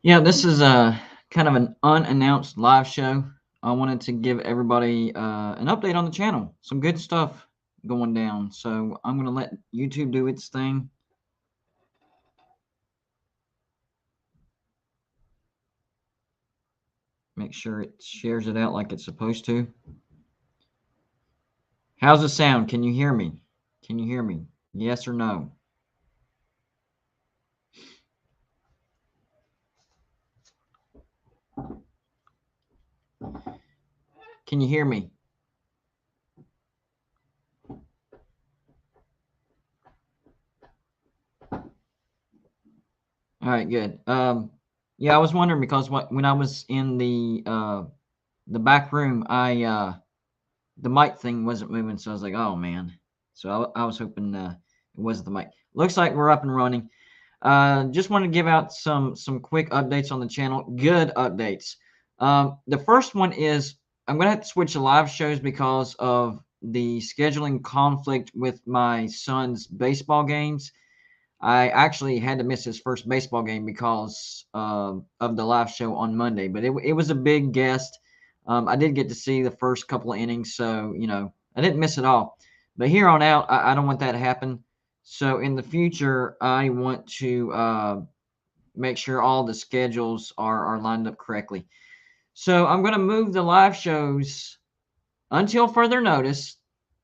Yeah, this is a kind of an unannounced live show. I wanted to give everybody an update on the channel. Some good stuff going down. So I'm going to let YouTube do its thing. Make sure it shares it out like it's supposed to. How's the sound? Can you hear me? Can you hear me? Yes or no? Can you hear me? All right, good. Yeah, I was wondering because when I was in the back room, the mic thing wasn't moving, so I was like, "Oh man." So I was hoping it wasn't the mic. Looks like we're up and running. Just want to give out some quick updates on the channel. Good updates. The first one is I'm gonna have to switch to live shows because of the scheduling conflict with my son's baseball games. I actually had to miss his first baseball game because of the live show on Monday, but it was a big guest. I did get to see the first couple of innings, so I didn't miss it all. But here on out, I don't want that to happen. So in the future, I want to make sure all the schedules are lined up correctly. So I'm going to move the live shows until further notice.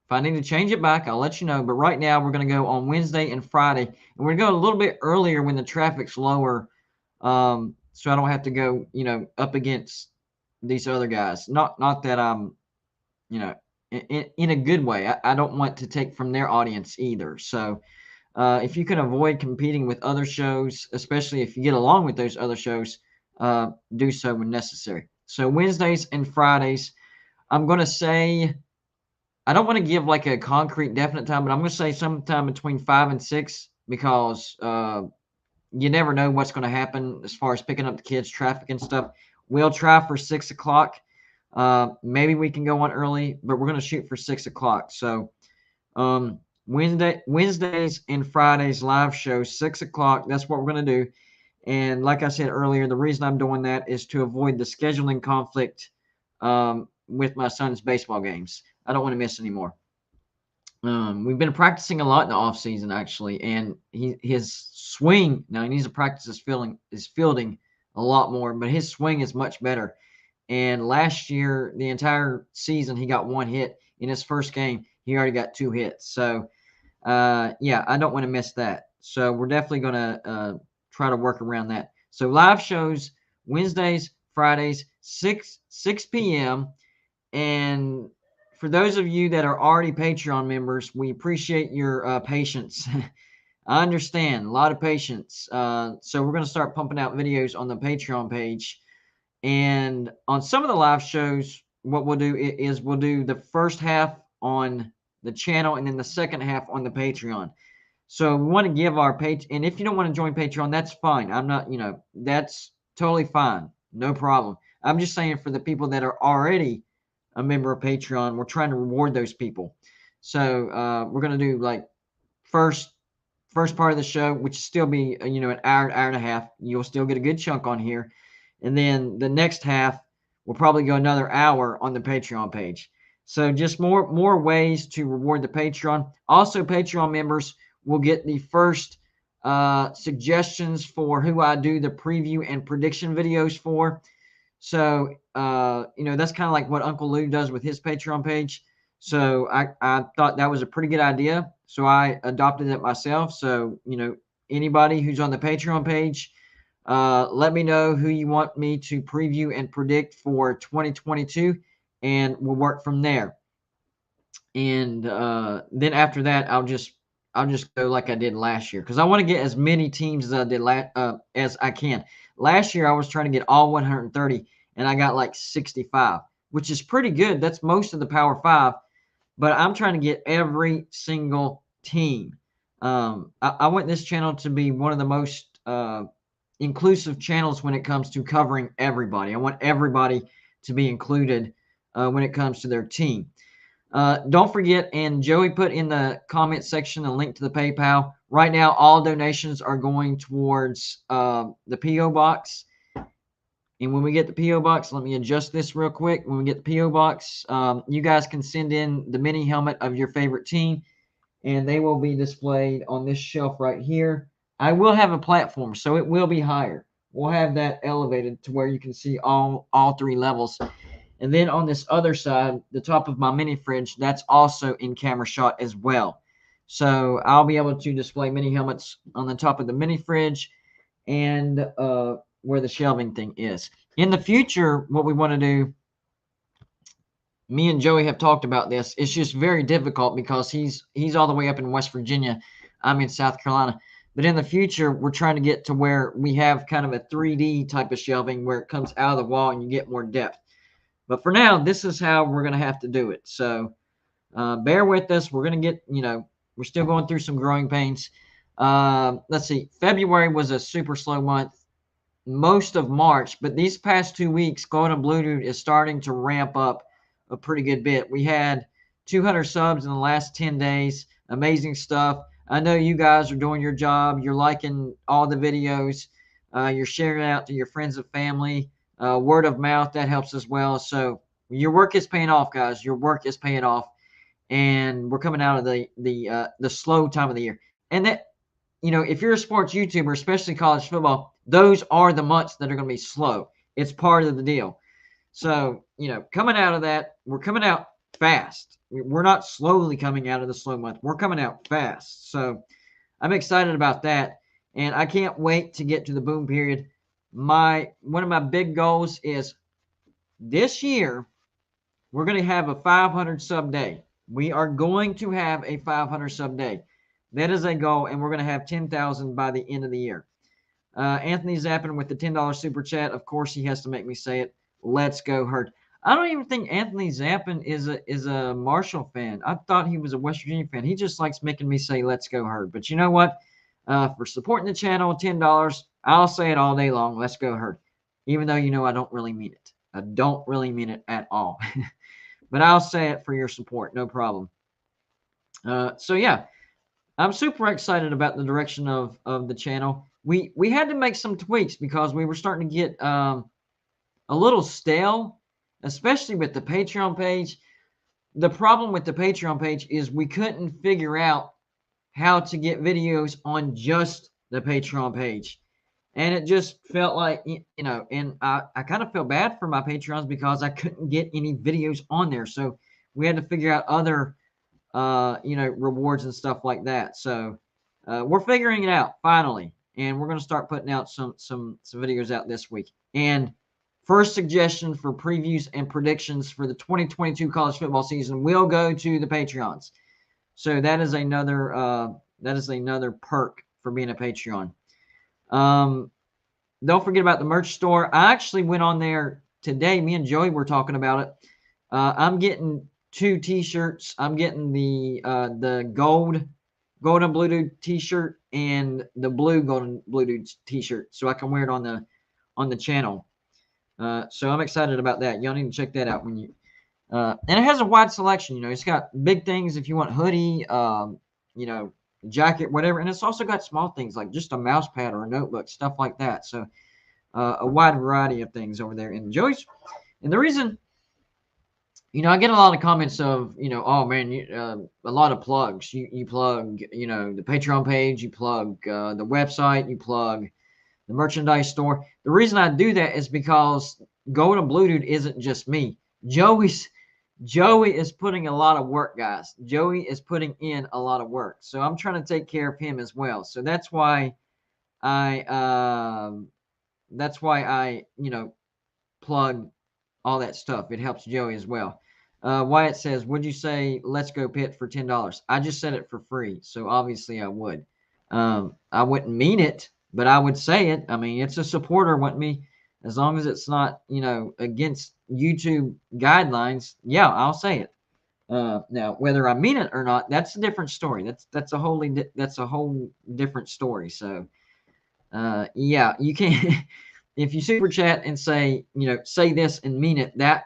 If I need to change it back, I'll let you know. But right now, we're going to go on Wednesday and Friday. And we're going to go a little bit earlier when the traffic's lower, so I don't have to go, up against these other guys. Not that I'm, you know, in a good way. I don't want to take from their audience either. So if you can avoid competing with other shows, especially if you get along with those other shows, do so when necessary. So Wednesdays and Fridays, I'm going to say I don't want to give like a concrete definite time, but I'm going to say sometime between 5 and 6 because you never know what's going to happen as far as picking up the kids, traffic and stuff. We'll try for 6 o'clock. Maybe we can go on early, but we're going to shoot for 6 o'clock. So Wednesdays and Fridays live shows, 6 o'clock. That's what we're going to do. And like I said earlier, the reason I'm doing that is to avoid the scheduling conflict with my son's baseball games. I don't want to miss any more. We've been practicing a lot in the off season actually, and his swing now he needs to practice his fielding a lot more, but his swing is much better. And last year, the entire season, he got one hit. In his first game, he already got two hits. So, yeah, I don't want to miss that. So we're definitely going to try to work around that. So live shows Wednesdays, Fridays, 6 p.m. And for those of you that are already Patreon members, we appreciate your patience. I understand a lot of patience. So we're going to start pumping out videos on the Patreon page. And on some of the live shows, what we'll do is we'll do the first half on the channel and then the second half on the Patreon. So we want to give our page, and if you don't want to join Patreon, that's fine. I'm not, that's totally fine. No problem. I'm just saying for the people that are already a member of Patreon, we're trying to reward those people. So we're going to do like first part of the show, which still be, an hour and a half. You'll still get a good chunk on here. And then the next half will probably go another hour on the Patreon page. So just more ways to reward the Patreon. Also, Patreon members will get the first suggestions for who I do the preview and prediction videos for. So, that's kind of like what Uncle Lou does with his Patreon page. So I thought that was a pretty good idea. So I adopted it myself. So, anybody who's on the Patreon page, let me know who you want me to preview and predict for 2022, and we'll work from there. And then after that, I'll just go like I did last year because I want to get as many teams as I did as I can. Last year I was trying to get all 130, and I got like 65, which is pretty good. That's most of the Power Five, but I'm trying to get every single team. I want this channel to be one of the most inclusive channels when it comes to covering everybody. I want everybody to be included when it comes to their team. Don't forget, and Joey put in the comment section a link to the PayPal. Right now, all donations are going towards the P.O. box. And when we get the P.O. box, let me adjust this real quick. When we get the P.O. box, you guys can send in the mini helmet of your favorite team, and they will be displayed on this shelf right here. I will have a platform, so it will be higher. We'll have that elevated to where you can see all 3 levels. And then on this other side, the top of my mini fridge, that's also in camera shot as well. So I'll be able to display mini helmets on the top of the mini fridge and where the shelving thing is. In the future, what we want to do, me and Joey have talked about this. It's just very difficult because he's all the way up in West Virginia. I'm in South Carolina. But in the future, we're trying to get to where we have kind of a 3D type of shelving where it comes out of the wall and you get more depth. But for now, this is how we're going to have to do it. So bear with us. We're going to get, we're still going through some growing pains. Let's see. February was a super slow month. Most of March, but these past 2 weeks, Golden Blue Dude is starting to ramp up a pretty good bit. We had 200 subs in the last 10 days. Amazing stuff. I know you guys are doing your job. You're liking all the videos. You're sharing it out to your friends and family. Word of mouth, that helps as well. So your work is paying off, guys. Your work is paying off. And we're coming out of the slow time of the year. And that, if you're a sports YouTuber, especially college football, those are the months that are going to be slow. It's part of the deal. So, coming out of that, we're coming out fast. We're not slowly coming out of the slow month. We're coming out fast. So I'm excited about that. And I can't wait to get to the boom period. One of my big goals is this year, we're going to have a 500 sub day. We are going to have a 500 sub day. That is a goal, and we're going to have 10,000 by the end of the year. Anthony Zappin with the $10 super chat. Of course, he has to make me say it. Let's go Herd. I don't even think Anthony Zappin is a Marshall fan. I thought he was a West Virginia fan. He just likes making me say let's go Herd. But you know what? For supporting the channel, $10, I'll say it all day long. Let's go Herd. Even though I don't really mean it. I don't really mean it at all. But I'll say it for your support. No problem. So yeah, I'm super excited about the direction of the channel. We had to make some tweaks because we were starting to get a little stale, especially with the Patreon page. The problem with the Patreon page is we couldn't figure out how to get videos on just the Patreon page. And it just felt like, and I kind of feel bad for my Patreons because I couldn't get any videos on there. So we had to figure out other, rewards and stuff like that. So we're figuring it out finally. And we're going to start putting out some videos out this week. And first suggestion for previews and predictions for the 2022 college football season will go to the Patreons. So that is another perk for being a Patreon. Don't forget about the merch store. I actually went on there today. Me and Joey were talking about it. I'm getting 2 T-shirts. I'm getting the Golden Blue Dude T-shirt and the blue Golden Blue Dude T-shirt, so I can wear it on the channel. So I'm excited about that. Y'all need to check that out when you. And it has a wide selection. It's got big things if you want hoodie, jacket, whatever. And it's also got small things like just a mouse pad or a notebook, stuff like that. So a wide variety of things over there in Joey's. And the reason, I get a lot of comments of, oh man, a lot of plugs. You plug, the Patreon page, you plug the website, you plug the merchandise store. The reason I do that is because Golden Blue Dude isn't just me. Joey is putting a lot of work, guys. Joey is putting in a lot of work. So I'm trying to take care of him as well. So that's why I plug all that stuff. It helps Joey as well. Wyatt says, would you say let's go Pitt for $10? I just said it for free. So obviously I would. I wouldn't mean it, but I would say it. I mean, it's a supporter, wouldn't me? As long as it's not, against YouTube guidelines, yeah, I'll say it. Now, whether I mean it or not, that's a different story. That's a whole different story. So, yeah, you can't. If you super chat and say, say this and mean it, that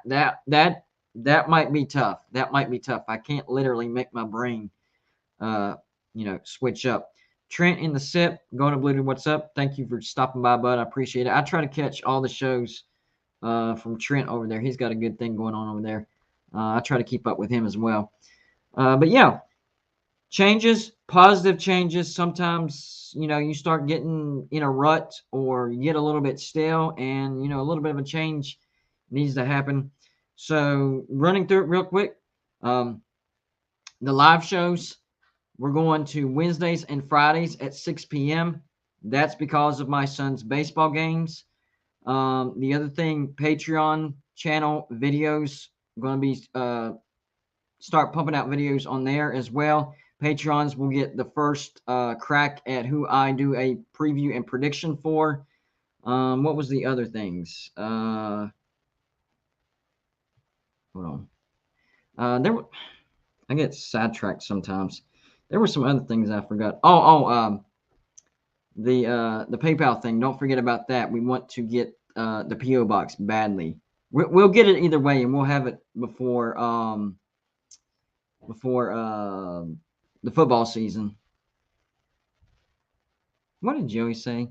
might be tough. That might be tough. I can't literally make my brain, switch up. Trent in the SIP, going to Blue Dude, what's up? Thank you for stopping by, bud. I appreciate it. I try to catch all the shows from Trent over there. He's got a good thing going on over there. I try to keep up with him as well. But yeah, changes, positive changes. Sometimes, you start getting in a rut or you get a little bit stale, and, a little bit of a change needs to happen. So, running through it real quick, the live shows, we're going to Wednesdays and Fridays at 6 p.m. That's because of my son's baseball games. The other thing, Patreon channel videos, going to be start pumping out videos on there as well. Patrons will get the first crack at who I do a preview and prediction for. What was the other things? Hold on. I get sidetracked sometimes. There were some other things I forgot. The PayPal thing. Don't forget about that. We want to get the PO box badly. We'll get it either way, and we'll have it before the football season. What did Joey say?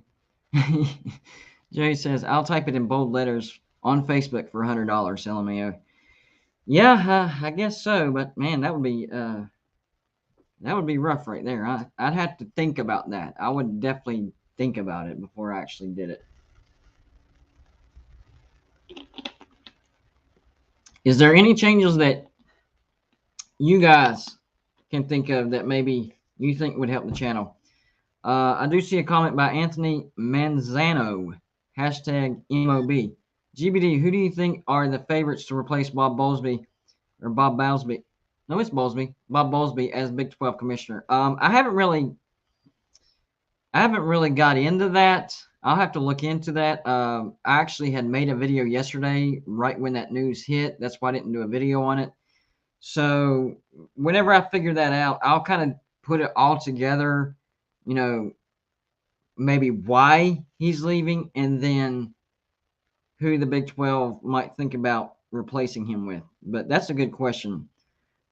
Joey says, "I'll type it in bold letters on Facebook for $100." LMAO. Yeah, I guess so. But man, that would be rough right there. I'd have to think about that. I would definitely think about it before I actually did it. Is there any changes that you guys can think of that maybe you think would help the channel? I do see a comment by Anthony Manzano, #MOB. GBD, who do you think are the favorites to replace Bob Bowlesby? No, it's Bowlesby. Bob Bowlesby as Big 12 commissioner. I haven't really got into that. I'll have to look into that. I actually had made a video yesterday right when that news hit. That's why I didn't do a video on it. So whenever I figure that out, I'll kind of put it all together, maybe why he's leaving, and then who the Big 12 might think about replacing him with. But that's a good question.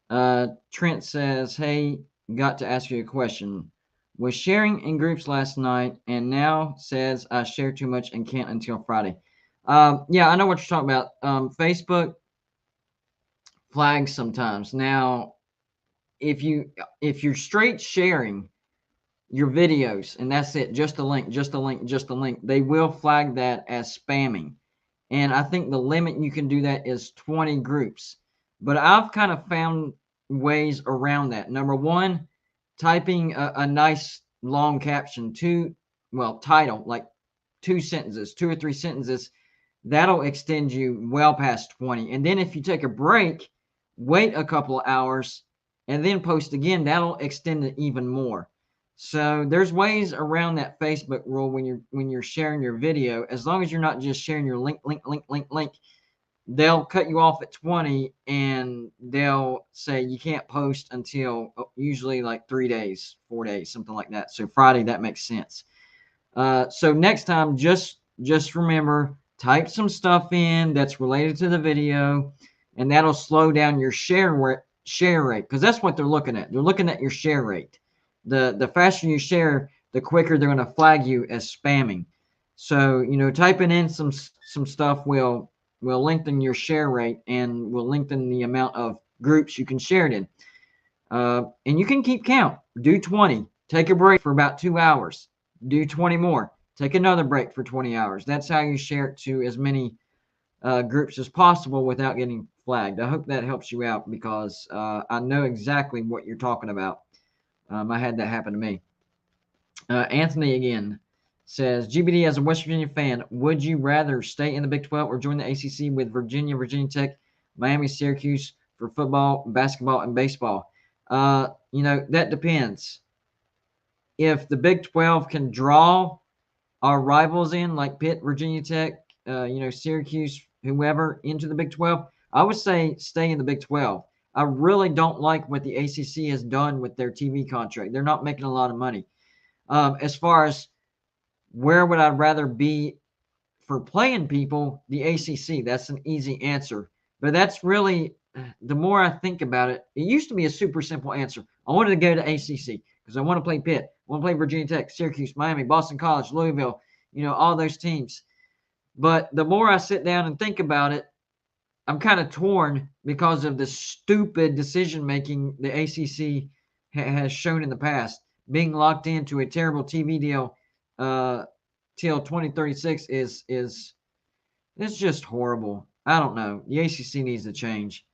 Trent says, "Hey, got to ask you a question. Was sharing in groups last night and now says I share too much and can't until Friday." Yeah, I know what you're talking about. Facebook flags sometimes. Now, if you're straight sharing your videos and that's it, just a link, they will flag that as spamming. And I think the limit you can do that is 20 groups. But I've kind of found ways around that. Number one, typing a nice long caption, title, like 2 or 3 sentences, that'll extend you well past 20. And then if you take a break, wait a couple of hours, and then post again, that'll extend it even more. So there's ways around that Facebook rule when you're sharing your video, as long as you're not just sharing your link. They'll cut you off at 20 and they'll say you can't post until usually like 3 days, 4 days, something like that. So Friday, that makes sense. So next time, just remember, type some stuff in that's related to the video, and that'll slow down your share rate, because that's what they're looking at. They're looking at your share rate. The faster you share, the quicker they're going to flag you as spamming. So, typing in some stuff will lengthen your share rate and will lengthen the amount of groups you can share it in. And you can keep count. Do 20. Take a break for about 2 hours. Do 20 more. Take another break for 20 hours. That's how you share it to as many groups as possible without getting flagged. I hope that helps you out, because I know exactly what you're talking about. I had that happen to me. Anthony again says, GBD, as a West Virginia fan, would you rather stay in the Big 12 or join the ACC with Virginia, Virginia Tech, Miami, Syracuse for football, basketball, and baseball? That depends. If the Big 12 can draw our rivals in, like Pitt, Virginia Tech, Syracuse, whoever, into the Big 12, I would say stay in the Big 12. I really don't like what the ACC has done with their TV contract. They're not making a lot of money. As far as where would I rather be for playing people, the ACC. That's an easy answer. But that's really, the more I think about it, it used to be a super simple answer. I wanted to go to ACC because I want to play Pitt. I want to play Virginia Tech, Syracuse, Miami, Boston College, Louisville, all those teams. But the more I sit down and think about it, I'm kind of torn because of the stupid decision making the ACC has shown in the past. Being locked into a terrible TV deal till 2036 is it's just horrible. I don't know. The ACC needs to change.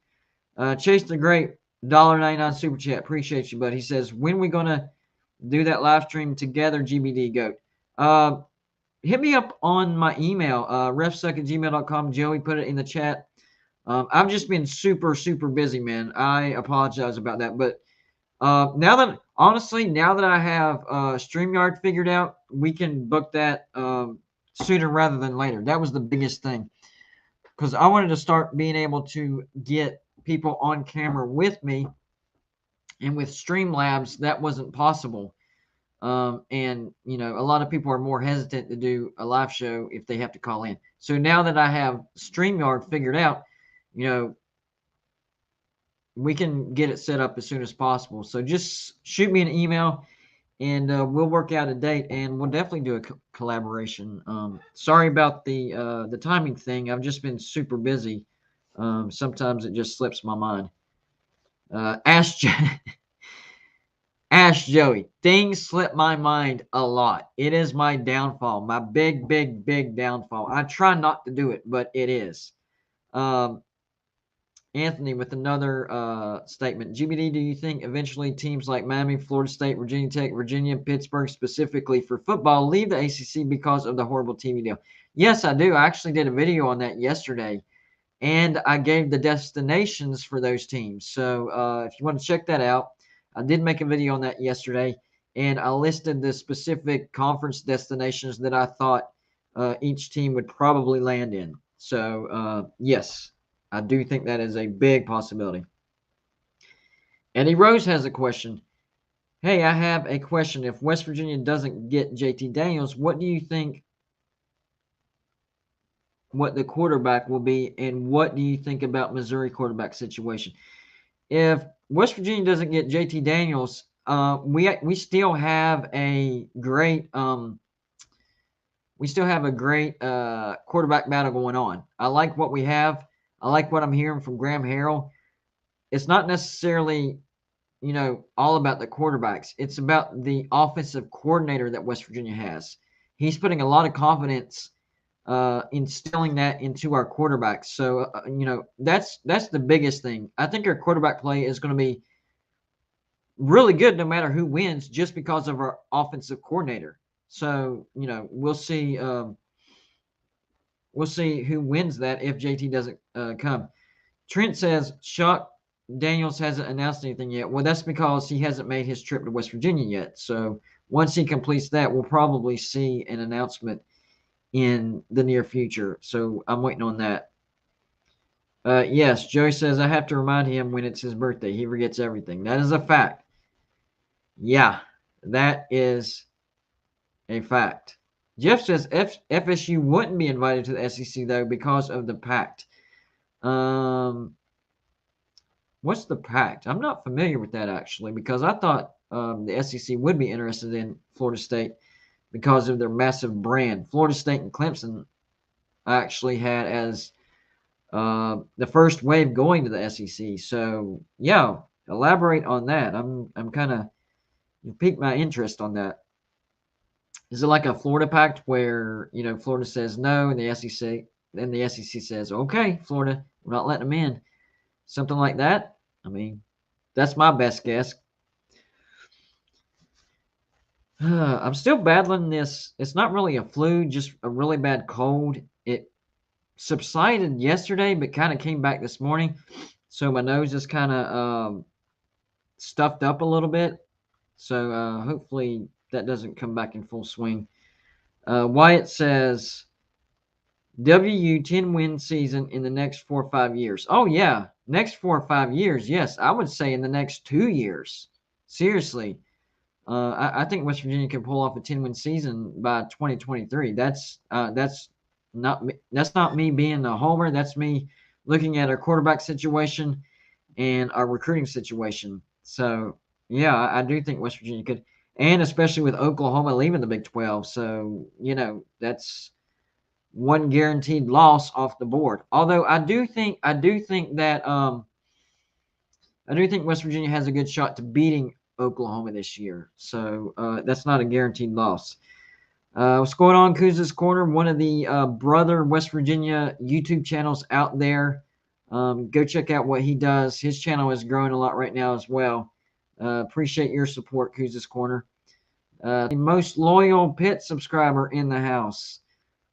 Chase the Great, $1.99 super chat. Appreciate you, bud. He says, when we gonna do that live stream together, GBD Goat? Hit me up on my email, refsuck@gmail.com. Joey put it in the chat. I've just been super, super busy, man. I apologize about that. But now that, honestly, now that I have StreamYard figured out, we can book that sooner rather than later. That was the biggest thing. Because I wanted to start being able to get people on camera with me. And with Streamlabs, that wasn't possible. And, you know, a lot of people are more hesitant to do a live show if they have to call in. So now that I have StreamYard figured out, you know, we can get it set up as soon as possible. So just shoot me an email and we'll work out a date and we'll definitely do a collaboration. Sorry about the timing thing. I've just been super busy. Sometimes it just slips my mind. Ask Joey. Things slip my mind a lot. It is my downfall, my big, big, big downfall. I try not to do it, but it is. Anthony with another statement. GBD, do you think eventually teams like Miami, Florida State, Virginia Tech, Virginia, Pittsburgh, specifically for football, leave the ACC because of the horrible TV deal? Yes, I do. I actually did a video on that yesterday, and I gave the destinations for those teams. So if you want to check that out, I did make a video on that yesterday, and I listed the specific conference destinations that I thought each team would probably land in. So, yes. I do think that is a big possibility. Eddie Rose has a question. Hey, I have a question. If West Virginia doesn't get JT Daniels, what do you think what the quarterback will be, and what do you think about Missouri quarterback situation? If West Virginia doesn't get JT Daniels, we still have a great quarterback battle going on. I like what we have. I like what I'm hearing from Graham Harrell. It's not necessarily, you know, all about the quarterbacks. It's about the offensive coordinator that West Virginia has. He's putting a lot of confidence instilling that into our quarterbacks. So, you know, that's the biggest thing. I think our quarterback play is going to be really good no matter who wins just because of our offensive coordinator. So, you know, we'll see who wins that if JT doesn't come. Trent says, shock Daniels hasn't announced anything yet. Well, that's because he hasn't made his trip to West Virginia yet. So once he completes that, we'll probably see an announcement in the near future. So I'm waiting on that. Yes, Joey says, I have to remind him when it's his birthday. He forgets everything. That is a fact. Yeah, that is a fact. Jeff says FSU wouldn't be invited to the SEC, though, because of the pact. What's the pact? I'm not familiar with that, actually, because I thought the SEC would be interested in Florida State because of their massive brand. Florida State and Clemson actually had as the first wave going to the SEC. So, yeah, elaborate on that. I'm kind of, you piqued my interest on that. Is it like a Florida pact where, you know, Florida says no and the SEC says, okay, Florida, we're not letting them in. Something like that? I mean, that's my best guess. I'm still battling this. It's not really a flu, just a really bad cold. It subsided yesterday, but kind of came back this morning. So my nose is kind of stuffed up a little bit. So hopefully that doesn't come back in full swing. Wyatt says, WU 10-win season in the next 4 or 5 years. Oh, yeah. Next 4 or 5 years. Yes, I would say in the next 2 years. Seriously. I think West Virginia can pull off a 10-win season by 2023. That's not me being a homer. That's me looking at our quarterback situation and our recruiting situation. So, yeah, I do think West Virginia could, and especially with Oklahoma leaving the Big 12. So, you know, that's one guaranteed loss off the board. Although I do think that I do think West Virginia has a good shot to beating Oklahoma this year. So that's not a guaranteed loss. What's going on, Kuz's Corner? One of the brother West Virginia YouTube channels out there. Go check out what he does. His channel is growing a lot right now as well. Appreciate your support, Kuz's Corner. The most loyal Pitt subscriber in the house.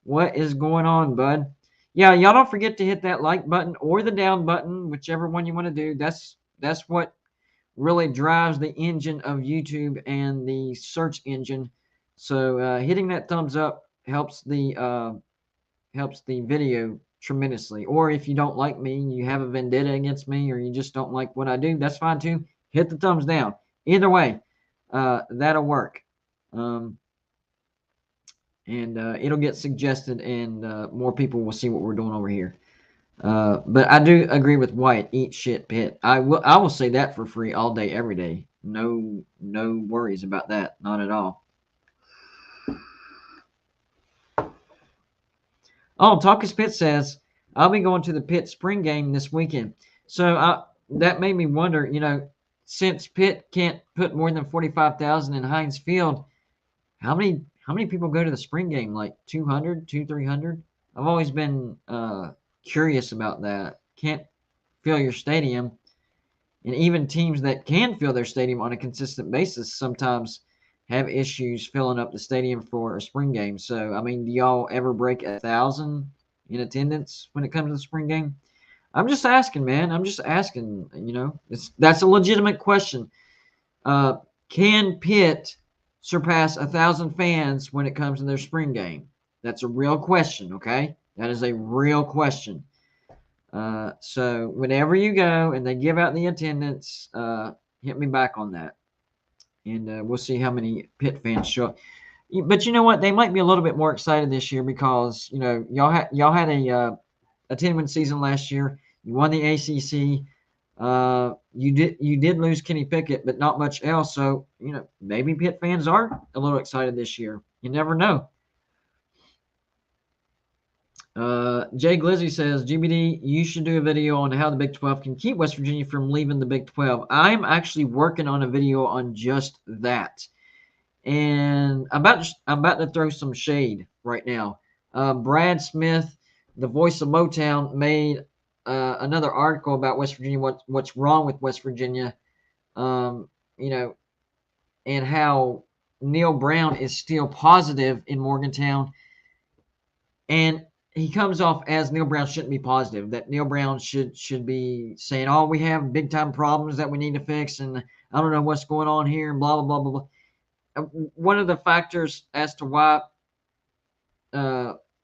What is going on, bud? Yeah, y'all don't forget to hit that like button or the down button, whichever one you want to do. That's what really drives the engine of YouTube and the search engine. So hitting that thumbs up helps the video tremendously. Or if you don't like me, you have a vendetta against me, or you just don't like what I do, that's fine too. Hit the thumbs down. Either way, that'll work. And it'll get suggested, and more people will see what we're doing over here. But I do agree with White. Eat shit, Pitt. I will say that for free all day, every day. No worries about that. Not at all. Oh, Talkus Pitt says I'll be going to the Pitt spring game this weekend. So that made me wonder. Since Pitt can't put more than 45,000 in Heinz Field, how many people go to the spring game? Like 200, 300? I've always been curious about that. Can't fill your stadium, and even teams that can fill their stadium on a consistent basis sometimes have issues filling up the stadium for a spring game. So, I mean, do y'all ever break 1,000 in attendance when it comes to the spring game? I'm just asking, man. I'm just asking. That's a legitimate question. Can Pitt surpass 1,000 fans when it comes to their spring game? That's a real question. Okay, that is a real question. So whenever you go and they give out the attendance, hit me back on that, and we'll see how many Pitt fans show up. But you know what? They might be a little bit more excited this year because y'all had a 10-win season last year. You won the ACC. You did lose Kenny Pickett, but not much else. So maybe Pitt fans are a little excited this year. You never know. Jay Glizzy says, GBD, you should do a video on how the Big 12 can keep West Virginia from leaving the Big 12. I'm actually working on a video on just that. And I'm about to throw some shade right now. Brad Smith, the voice of Motown, made another article about West Virginia, what's wrong with West Virginia, and how Neil Brown is still positive in Morgantown. And he comes off as Neil Brown shouldn't be positive, that Neil Brown should be saying, oh, we have big time problems that we need to fix, and I don't know what's going on here, and blah, blah, blah, blah, blah. One of the factors as to why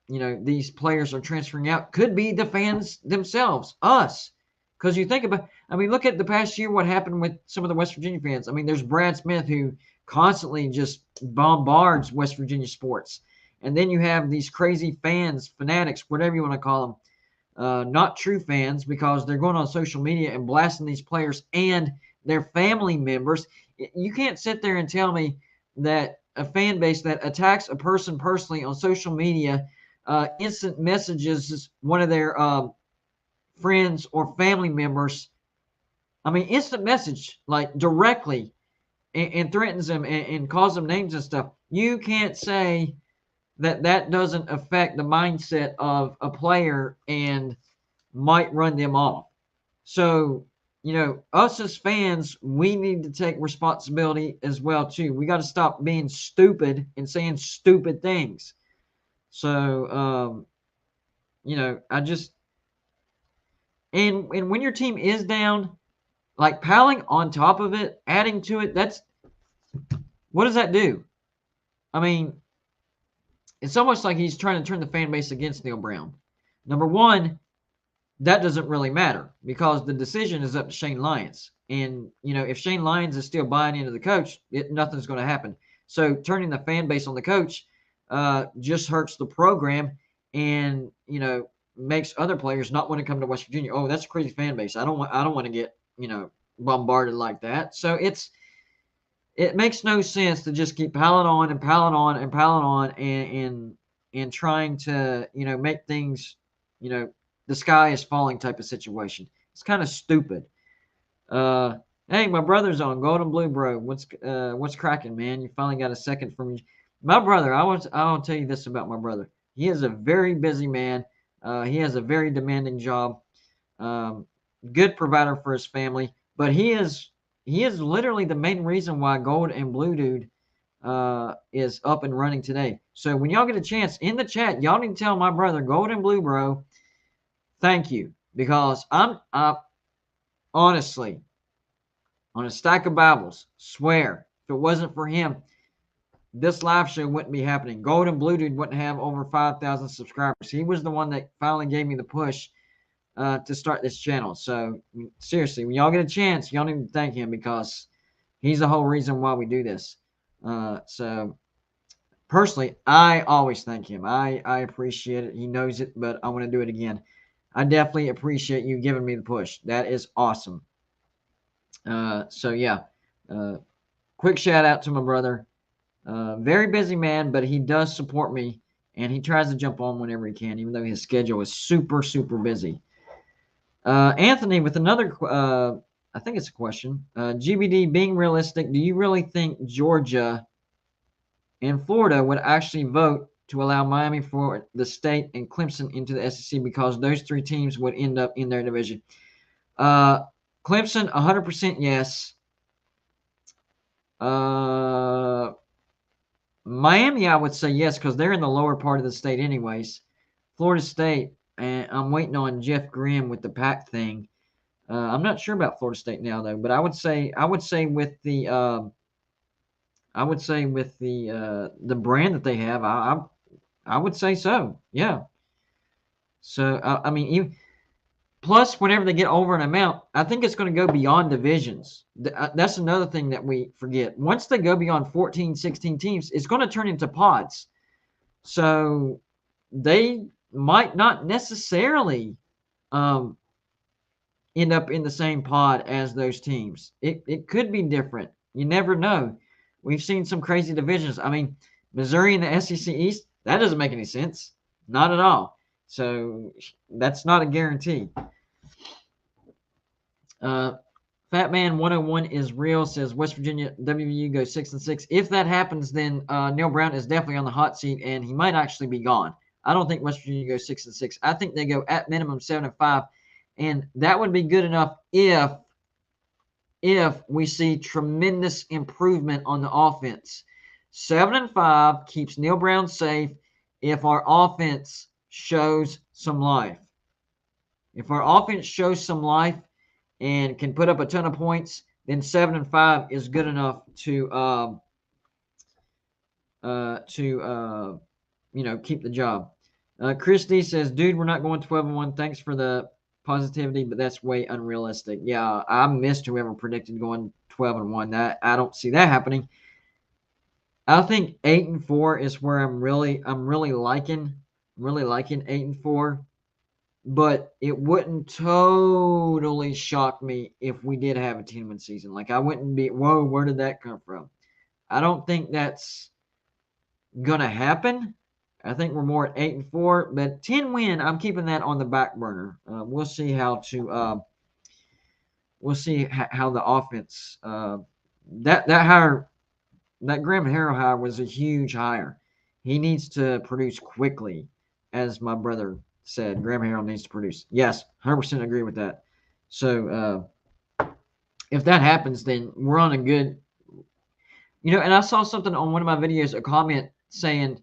these players are transferring out could be the fans themselves, us. Because you think about, look at the past year, what happened with some of the West Virginia fans. There's Brad Smith, who constantly just bombards West Virginia sports. And then you have these crazy fans, fanatics, whatever you want to call them, not true fans, because they're going on social media and blasting these players and their family members. You can't sit there and tell me that a fan base that attacks a person personally on social media, instant messages one of their friends or family members. Instant message, like directly, and threatens them and calls them names and stuff. You can't say that doesn't affect the mindset of a player and might run them off. So, us as fans, we need to take responsibility as well too. We got to stop being stupid and saying stupid things. So, I just, and when your team is down, like piling on top of it, adding to it, what does that do? It's almost like he's trying to turn the fan base against Neil Brown. Number one, that doesn't really matter because the decision is up to Shane Lyons. And, if Shane Lyons is still buying into the coach, nothing's going to happen. So turning the fan base on the coach just hurts the program and, makes other players not want to come to West Virginia. Oh, that's a crazy fan base. I don't want to get, bombarded like that. So it makes no sense to just keep piling on and piling on and piling on and trying to, make things, the sky is falling type of situation. It's kind of stupid. Hey, my brother's on Golden Blue, bro. What's cracking, man? You finally got a second from me. My brother. I'll tell you this about my brother. He is a very busy man. He has a very demanding job. Um, Good provider for his family, but he is literally the main reason why Gold and Blue Dude is up and running today. So when y'all get a chance in the chat, y'all need to tell my brother Gold and Blue, bro, thank you, because I honestly, on a stack of Bibles, swear if it wasn't for him, this live show wouldn't be happening. Gold and Blue Dude wouldn't have over 5,000 subscribers. He was the one that finally gave me the push to start this channel. So seriously, when y'all get a chance, y'all need to thank him, because he's the whole reason why we do this. So personally, I always thank him. I appreciate it. He knows it, but I want to do it again. I definitely appreciate you giving me the push. That is awesome. So yeah, quick shout out to my brother. Very busy man, but he does support me, and he tries to jump on whenever he can, even though his schedule is super, super busy. Anthony with another, I think it's a question. GBD, being realistic, do you really think Georgia and Florida would actually vote to allow Miami, Florida, the state, and Clemson into the SEC, because those three teams would end up in their division? Clemson, 100% yes. Miami, I would say yes, because they're in the lower part of the state anyways. Florida State, and I'm waiting on Jeff Grimm with the Pac thing. I'm not sure about Florida State now though, but I would say with the the brand that they have, I would say so. Yeah. So I mean, plus whenever they get over an amount, I think it's going to go beyond divisions. That's another thing that we forget. Once they go beyond 14, 16 teams, it's going to turn into pods. So they might not necessarily end up in the same pod as those teams. It could be different. You never know. We've seen some crazy divisions. I mean, Missouri in the SEC East, that doesn't make any sense. Not at all. So that's not a guarantee. Fatman 101 is real, says West Virginia WVU goes 6-6. If that happens, then Neil Brown is definitely on the hot seat, and he might actually be gone. I don't think West Virginia goes 6-6. I think they go at minimum 7-5, and that would be good enough if we see tremendous improvement on the offense. 7-5 keeps Neil Brown safe if our offense shows some life. If our offense shows some life and can put up a ton of points, then 7-5 is good enough to keep the job. Christy says, "Dude, we're not going 12-1. Thanks for the positivity, but that's way unrealistic." Yeah, I missed whoever predicted going 12-1. That I don't see that happening. I think 8-4 is where I'm really liking 8-4. But it wouldn't totally shock me if we did have a 10-win season. Like, I wouldn't be, whoa, where did that come from? I don't think that's going to happen. I think we're more at 8-4. But 10-win, I'm keeping that on the back burner. We'll see how the offense, that hire, that Graham Harrell hire was a huge hire. He needs to produce quickly, as my brother said. Graham Harrell needs to produce. Yes, 100% agree with that. So if that happens, then we're on a good, and I saw something on one of my videos, a comment saying,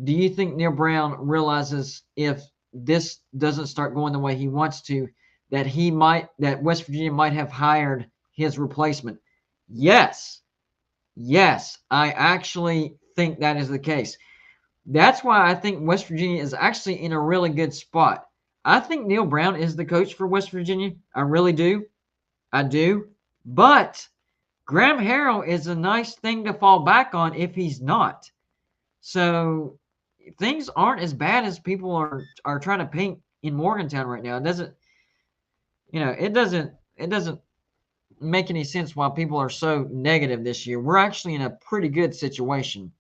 do you think Neil Brown realizes if this doesn't start going the way he wants to, that West Virginia might have hired his replacement? Yes, I actually think that is the case. That's why I think West Virginia is actually in a really good spot. I think Neil Brown is the coach for West Virginia. I really do. I do. But Graham Harrell is a nice thing to fall back on if he's not. So things aren't as bad as people are trying to paint in Morgantown right now. It doesn't make any sense why people are so negative this year. We're actually in a pretty good situation.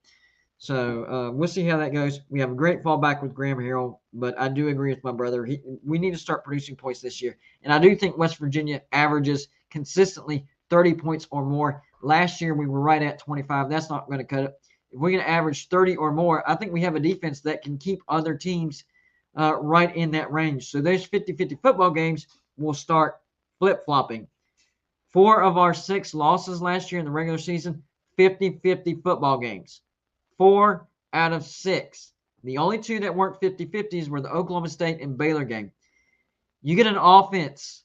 So we'll see how that goes. We have a great fallback with Graham Harrell, but I do agree with my brother. We need to start producing points this year. And I do think West Virginia averages consistently 30 points or more. Last year, we were right at 25. That's not going to cut it. If we're going to average 30 or more, I think we have a defense that can keep other teams right in that range. So those 50-50 football games will start flip-flopping. 4 of our 6 losses last year in the regular season, 50-50 football games. 4 out of 6. The only 2 that weren't 50-50s were the Oklahoma State and Baylor game. You get an offense.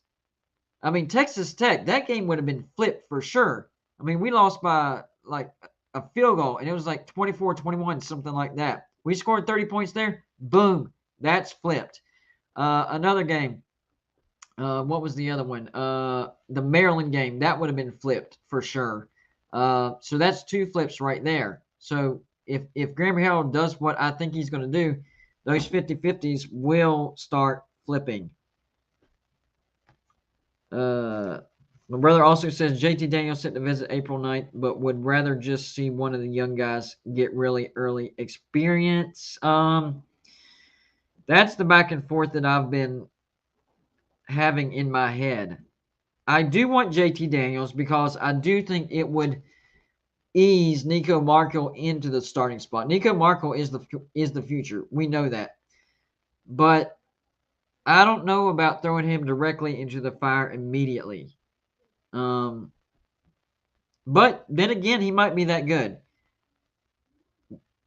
I mean, Texas Tech, that game would have been flipped for sure. I mean, we lost by like a field goal, and it was like 24-21, something like that. We scored 30 points there. Boom. That's flipped. Another game. What was the other one? The Maryland game. That would have been flipped for sure. So that's 2 flips right there. So if Graham Harrell does what I think he's going to do, those 50-50s will start flipping. My brother also says JT Daniels sent to visit April 9th, but would rather just see one of the young guys get really early experience. That's the back and forth that I've been having in my head. I do want JT Daniels because I do think it would ease Nico Markle into the starting spot. Nico Markle is the future. We know that. But I don't know about throwing him directly into the fire immediately. But then again, he might be that good.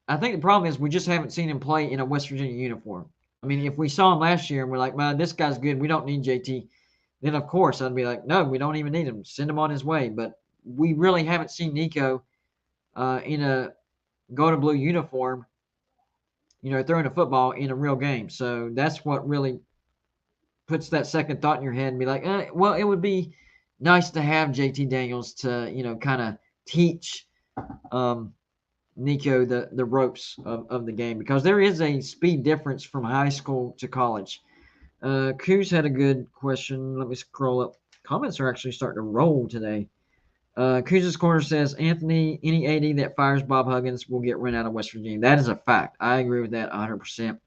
I think the problem is we just haven't seen him play in a West Virginia uniform. I mean, if we saw him last year and we're like, man, this guy's good, we don't need JT, then of course I'd be like, no, we don't even need him. Send him on his way. But we really haven't seen Nico in a gold and blue uniform, throwing a football in a real game. So that's what really puts that second thought in your head and be like, well, it would be nice to have JT Daniels to, kind of teach Nico the ropes of the game, because there is a speed difference from high school to college. Coos had a good question. Let me scroll up. Comments are actually starting to roll today. Coos' Corner says, Anthony, any AD that fires Bob Huggins will get run out of West Virginia. That is a fact. I agree with that 100%.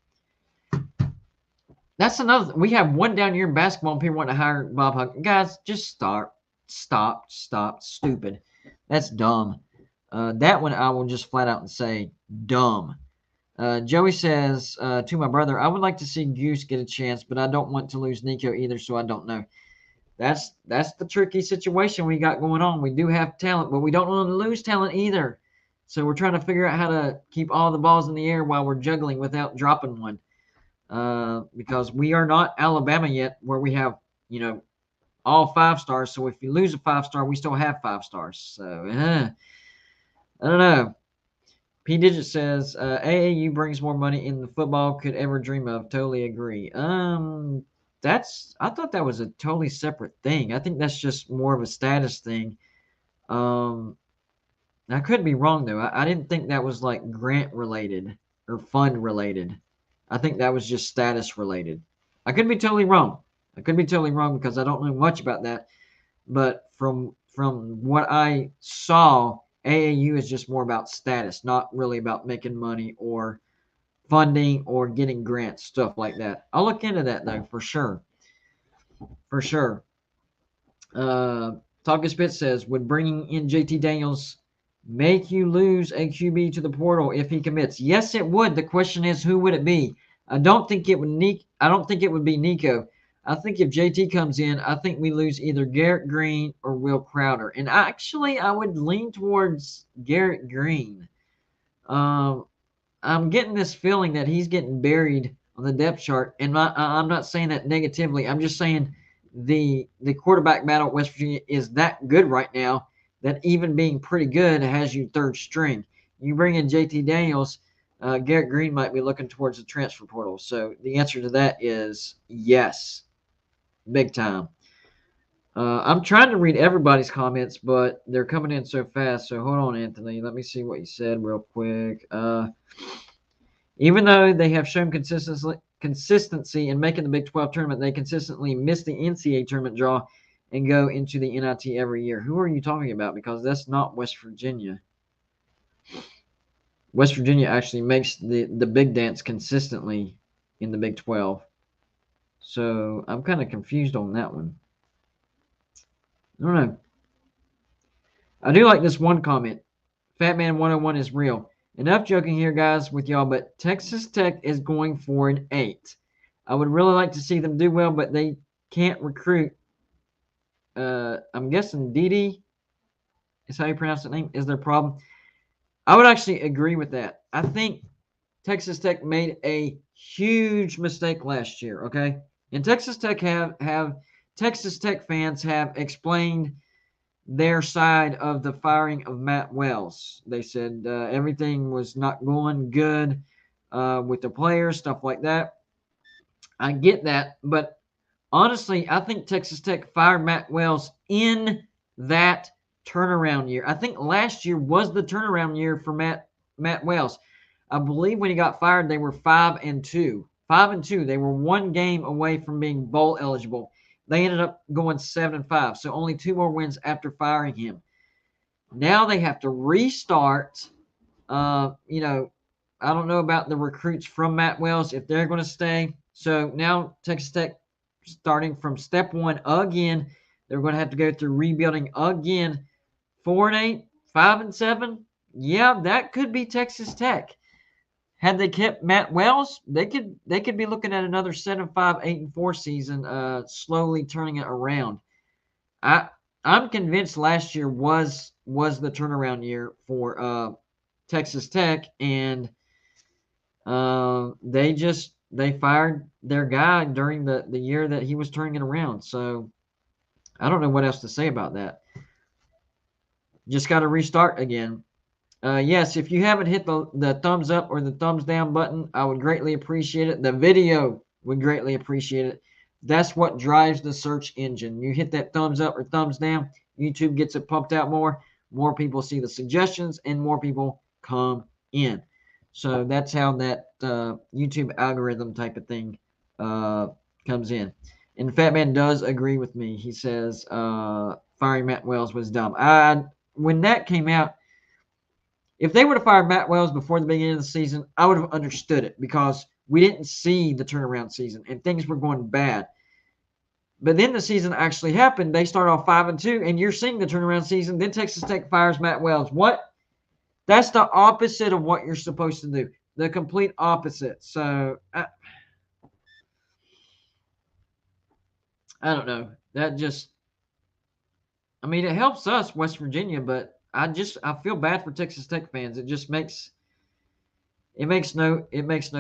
That's another. We have one down here in basketball and people want to hire Bob Huggins. Guys, just stop. Stupid. That's dumb. That one I will just flat out and say dumb. Joey says to my brother, I would like to see Goose get a chance, but I don't want to lose Nico either, so I don't know. That's the tricky situation we got going on. We do have talent, but we don't want to lose talent either. So we're trying to figure out how to keep all the balls in the air while we're juggling without dropping one. Because we are not Alabama yet, where we have, all 5 stars. So if you lose a 5-star, we still have 5 stars. So I don't know. P Digit says AAU brings more money in the football could ever dream of. Totally agree. I thought that was a totally separate thing. I think that's just more of a status thing. I could be wrong though. I didn't think that was like grant related or fund related. I think that was just status related. I could be totally wrong. Because I don't know much about that. But from what I saw, AAU is just more about status, not really about making money or funding or getting grants, stuff like that. I'll look into that though, for sure. Talking Spit says, would bringing in JT Daniels make you lose a QB to the portal if he commits? Yes, it would. The question is, who would it be? I don't think it would be Nico. I think if JT comes in, I think we lose either Garrett Green or Will Crowder. And actually, I would lean towards Garrett Green. I'm getting this feeling that he's getting buried on the depth chart. And I'm not saying that negatively. I'm just saying the quarterback battle at West Virginia is that good right now that even being pretty good has you third string. You bring in JT Daniels, Garrett Green might be looking towards the transfer portal. So the answer to that is yes. Big time. I'm trying to read everybody's comments, but they're coming in so fast. So hold on, Anthony. Let me see what you said real quick. Even though they have shown consistency in making the Big 12 tournament, they consistently miss the NCAA tournament draw and go into the NIT every year. Who are you talking about? Because that's not West Virginia. West Virginia actually makes the big dance consistently in the Big 12. So I'm kind of confused on that one. I don't know. I do like this one comment. Fatman 101 is real. Enough joking here, guys, with y'all, but Texas Tech is going for an 8. I would really like to see them do well, but they can't recruit. I'm guessing Didi is how you pronounce the name, is their problem. I would actually agree with that. I think Texas Tech made a huge mistake last year, okay? And Texas Tech have Texas Tech fans have explained their side of the firing of Matt Wells. They said everything was not going good with the players, stuff like that. I get that, but honestly, I think Texas Tech fired Matt Wells in that turnaround year. I think last year was the turnaround year for Matt Wells. I believe when he got fired, they were 5-2. 5-2. They were one game away from being bowl eligible. They ended up going 7-5, so only 2 more wins after firing him. Now they have to restart. You know, I don't know about the recruits from Matt Wells if they're going to stay. So now Texas Tech starting from step one again. They're going to have to go through rebuilding again. 4-8, 5-7. Yeah, that could be Texas Tech. Had they kept Matt Wells, they could be looking at another 7-5, 8-4 season, slowly turning it around. I'm convinced last year was the turnaround year for Texas Tech, and they fired their guy during the year that he was turning it around. So I don't know what else to say about that. Just got to restart again. Yes, if you haven't hit the thumbs up or the thumbs down button, I would greatly appreciate it. The video would greatly appreciate it. That's what drives the search engine. You hit that thumbs up or thumbs down, YouTube gets it pumped out more. More people see the suggestions, and more people come in. So that's how that YouTube algorithm type of thing comes in. And Fat Man does agree with me. He says firing Matt Wells was dumb. When that came out, if they would have fired Matt Wells before the beginning of the season, I would have understood it because we didn't see the turnaround season and things were going bad. But then the season actually happened. They start off 5-2, and you're seeing the turnaround season. Then Texas Tech fires Matt Wells. What? That's the opposite of what you're supposed to do. The complete opposite. So I don't know. That just, I mean, it helps us, West Virginia, but I feel bad for Texas Tech fans. It just makes no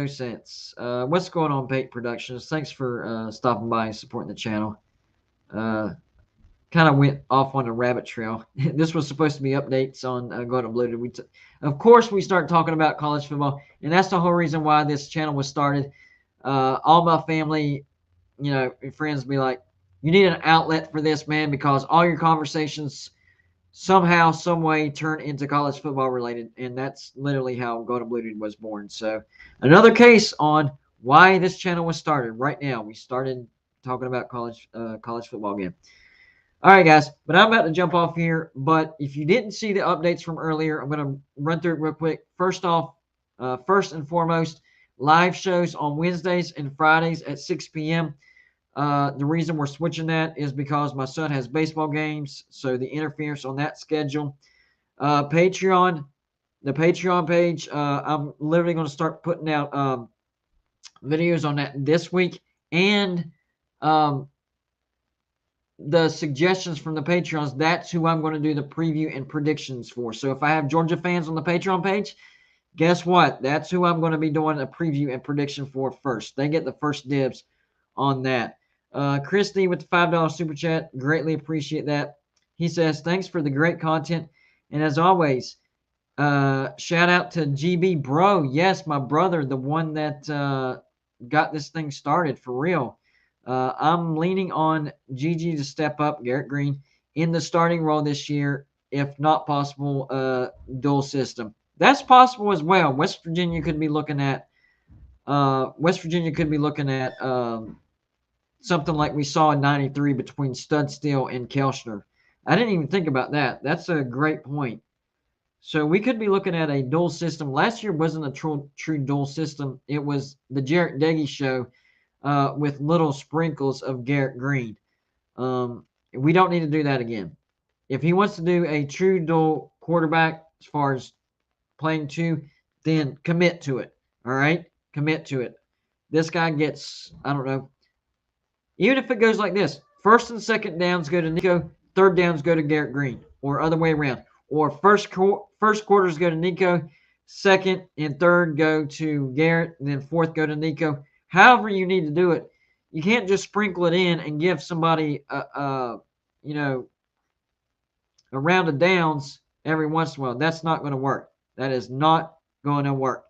sense. What's going on, Pate Productions? Thanks for stopping by and supporting the channel. Kind of went off on a rabbit trail. This was supposed to be updates on Going Unbloated. Of course, we start talking about college football, and that's the whole reason why this channel was started. All my family, friends be like, "You need an outlet for this, man, because all your conversations somehow, some way turn into college football related," and that's literally how Going Unbloated was born. So another case on why this channel was started. Right now, we started talking about college football again. All right, guys, but I'm about to jump off here. But if you didn't see the updates from earlier, I'm going to run through it real quick. First and foremost, live shows on Wednesdays and Fridays at 6 p.m. The reason we're switching that is because my son has baseball games, so the interference on that schedule. Patreon, the Patreon page, I'm literally going to start putting out videos on that this week, and the suggestions from the Patreons, that's who I'm going to do the preview and predictions for. So if I have Georgia fans on the Patreon page, guess what? That's who I'm going to be doing a preview and prediction for first. They get the first dibs on that. Christy with the $5 super chat, greatly appreciate that. He says, thanks for the great content. And as always, shout out to GB Bro. Yes, my brother, the one that got this thing started for real. I'm leaning on Gigi to step up, Garrett Green, in the starting role this year, if not possible, dual system. That's possible as well. West Virginia could be looking at something like we saw in '93 between Studstill and Kelchner. I didn't even think about that. That's a great point. So we could be looking at a dual system. Last year wasn't a true dual system. It was the Jarrett Deggy show with little sprinkles of Garrett Green. We don't need to do that again. If he wants to do a true dual quarterback as far as playing two, then commit to it. All right? Commit to it. This guy gets, I don't know, even if it goes like this, first and second downs go to Nico, third downs go to Garrett Green, or other way around. Or first quarters go to Nico, second and third go to Garrett, and then fourth go to Nico. However you need to do it. You can't just sprinkle it in and give somebody you know, a round of downs every once in a while. That's not going to work. That is not going to work.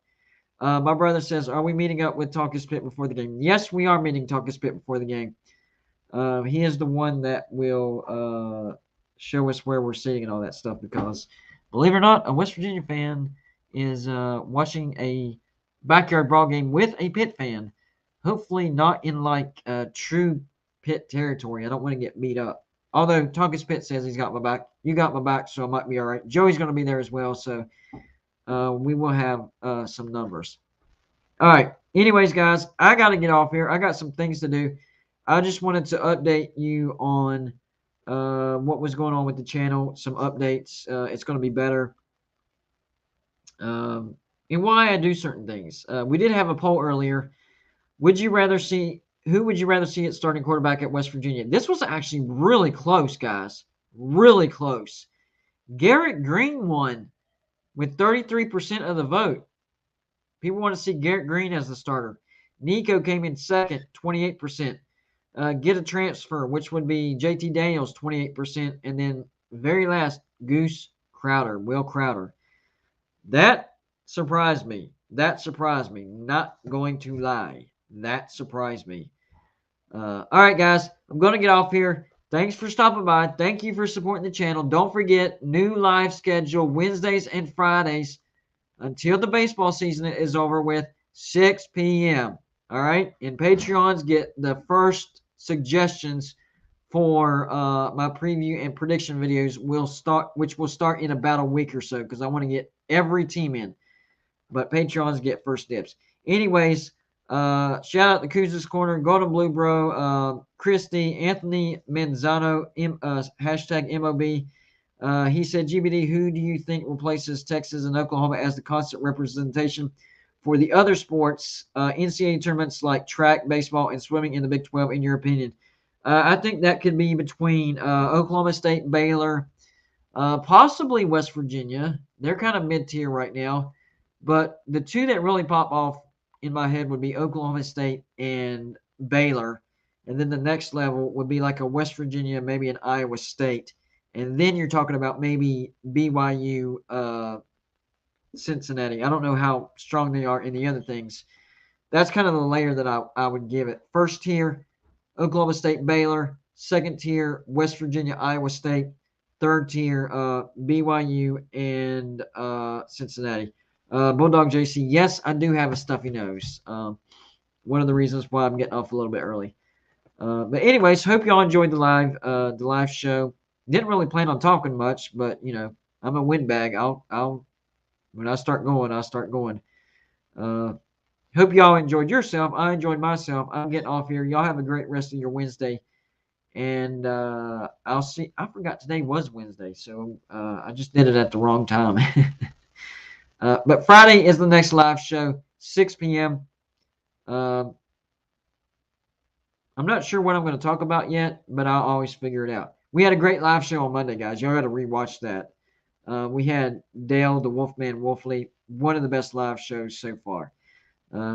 My brother says, are we meeting up with Talkus Pitt before the game? Yes, we are meeting Talkus Pitt before the game. He is the one that will show us where we're sitting and all that stuff because, believe it or not, a West Virginia fan is watching a backyard brawl game with a Pitt fan. Hopefully not in like true Pitt territory. I don't want to get beat up. Although Talkus Pitt says he's got my back. You got my back, so I might be all right. Joey's going to be there as well, so we will have some numbers. All right. Anyways, guys, I got to get off here. I got some things to do. I just wanted to update you on what was going on with the channel, some updates. It's going to be better. And why I do certain things. We did have a poll earlier. Who would you rather see at starting quarterback at West Virginia? This was actually really close, guys. Really close. Garrett Green won with 33% of the vote. People want to see Garrett Green as the starter. Nico came in second, 28%. Get a transfer, which would be JT Daniels, 28%. And then very last, Goose Crowder, Will Crowder. That surprised me. Not going to lie. That surprised me. All right, guys. I'm going to get off here. Thanks for stopping by. Thank you for supporting the channel. Don't forget, new live schedule Wednesdays and Fridays until the baseball season is over with, 6 p.m. All right? And Patreons get the first suggestions for my preview and prediction videos which will start in about a week or so because I want to get every team in. But Patreons get first dibs. Anyways, shout out to Kuz's Corner, Golden Blue Bro, Christy, Anthony Manzano, hashtag MOB. He said, GBD, who do you think replaces Texas and Oklahoma as the constant representation for the other sports, NCAA tournaments like track, baseball, and swimming in the Big 12, in your opinion? I think that could be between Oklahoma State, Baylor, possibly West Virginia. They're kind of mid-tier right now. But the two that really pop off in my head would be Oklahoma State and Baylor. And then the next level would be like a West Virginia, maybe an Iowa State. And then you're talking about maybe BYU, Cincinnati. I don't know how strong they are in the other things. That's kind of the layer that I would give it. First tier, Oklahoma State, Baylor. Second tier, West Virginia, Iowa State. Third tier, BYU and Cincinnati. Bulldog JC, yes, I do have a stuffy nose. One of the reasons why I'm getting off a little bit early. But anyways, hope y'all enjoyed the live show. Didn't really plan on talking much, but you know, I'm a windbag. I'll when I start going, I'll start going. Hope y'all enjoyed yourself. I enjoyed myself. I'm getting off here. Y'all have a great rest of your Wednesday. And I'll see. I forgot today was Wednesday, so I just did it at the wrong time. But Friday is the next live show, 6 p.m. I'm not sure what I'm going to talk about yet, but I'll always figure it out. We had a great live show on Monday, guys. Y'all got to rewatch that. We had Dale, the Wolfman Wolfley, one of the best live shows so far.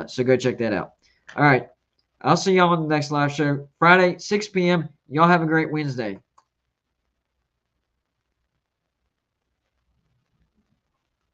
So go check that out. All right. I'll see y'all on the next live show, Friday, 6 p.m. Y'all have a great Wednesday.